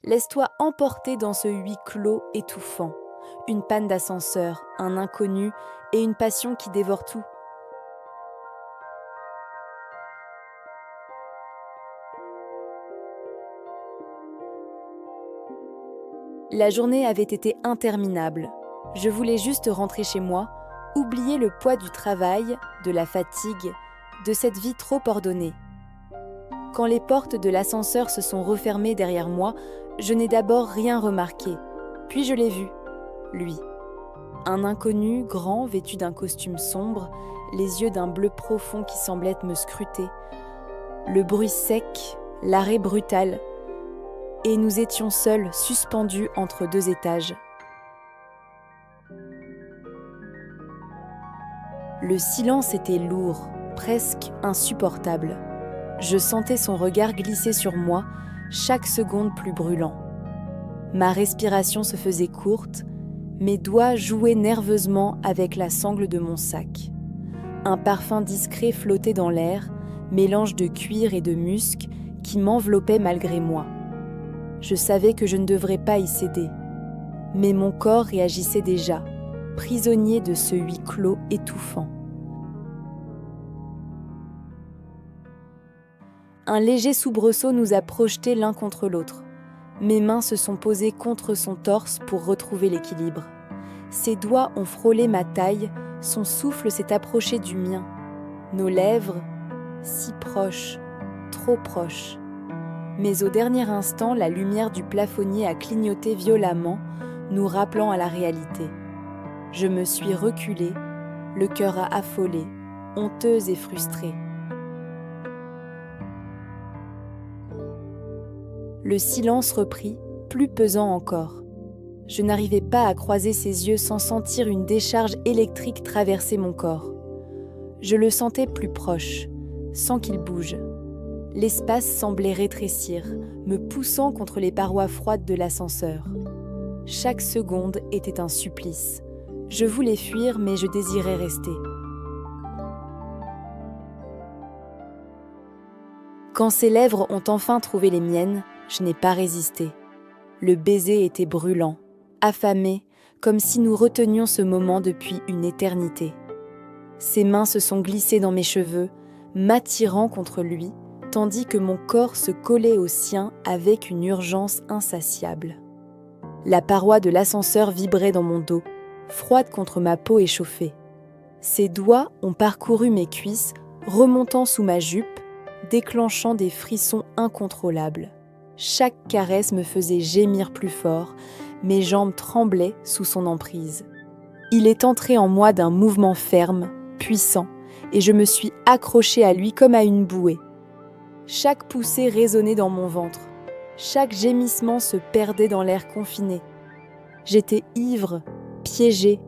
Laisse-toi emporter dans ce huis clos étouffant. Une panne d'ascenseur, un inconnu et une passion qui dévore tout. La journée avait été interminable. Je voulais juste rentrer chez moi, oublier le poids du travail, de la fatigue, de cette vie trop ordonnée. Quand les portes de l'ascenseur se sont refermées derrière moi, je n'ai d'abord rien remarqué. Puis je l'ai vu, lui. Un inconnu, grand, vêtu d'un costume sombre, les yeux d'un bleu profond qui semblait me scruter. Le bruit sec, l'arrêt brutal. Et nous étions seuls, suspendus entre deux étages. Le silence était lourd, presque insupportable. Je sentais son regard glisser sur moi, chaque seconde plus brûlant. Ma respiration se faisait courte, mes doigts jouaient nerveusement avec la sangle de mon sac. Un parfum discret flottait dans l'air, mélange de cuir et de musc qui m'enveloppait malgré moi. Je savais que je ne devrais pas y céder, mais mon corps réagissait déjà, prisonnier de ce huis clos étouffant. Un léger soubresaut nous a projetés l'un contre l'autre. Mes mains se sont posées contre son torse pour retrouver l'équilibre. Ses doigts ont frôlé ma taille, son souffle s'est approché du mien. Nos lèvres, si proches, trop proches. Mais au dernier instant, la lumière du plafonnier a clignoté violemment, nous rappelant à la réalité. Je me suis reculée, le cœur a affolé, honteuse et frustrée. Le silence reprit, plus pesant encore. Je n'arrivais pas à croiser ses yeux sans sentir une décharge électrique traverser mon corps. Je le sentais plus proche, sans qu'il bouge. L'espace semblait rétrécir, me poussant contre les parois froides de l'ascenseur. Chaque seconde était un supplice. Je voulais fuir, mais je désirais rester. Quand ses lèvres ont enfin trouvé les miennes, je n'ai pas résisté. Le baiser était brûlant, affamé, comme si nous retenions ce moment depuis une éternité. Ses mains se sont glissées dans mes cheveux, m'attirant contre lui, tandis que mon corps se collait au sien avec une urgence insatiable. La paroi de l'ascenseur vibrait dans mon dos, froide contre ma peau échauffée. Ses doigts ont parcouru mes cuisses, remontant sous ma jupe, déclenchant des frissons incontrôlables. Chaque caresse me faisait gémir plus fort, mes jambes tremblaient sous son emprise. Il est entré en moi d'un mouvement ferme, puissant, et je me suis accrochée à lui comme à une bouée. Chaque poussée résonnait dans mon ventre. Chaque gémissement se perdait dans l'air confiné. J'étais ivre, piégée,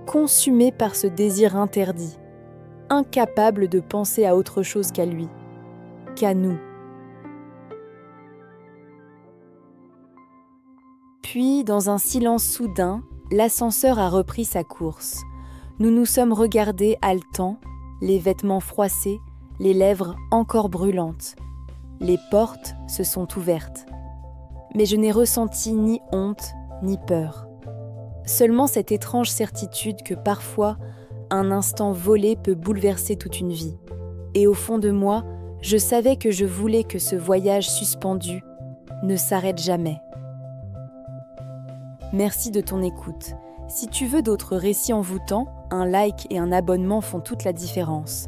consumée par ce désir interdit, incapable de penser à autre chose qu'à lui, qu'à nous. Puis, dans un silence soudain, l'ascenseur a repris sa course. Nous nous sommes regardés haletants, les vêtements froissés, les lèvres encore brûlantes. Les portes se sont ouvertes. Mais je n'ai ressenti ni honte, ni peur. Seulement cette étrange certitude que parfois, un instant volé peut bouleverser toute une vie. Et au fond de moi, je savais que je voulais que ce voyage suspendu ne s'arrête jamais. Merci de ton écoute. Si tu veux d'autres récits envoûtants, un like et un abonnement font toute la différence.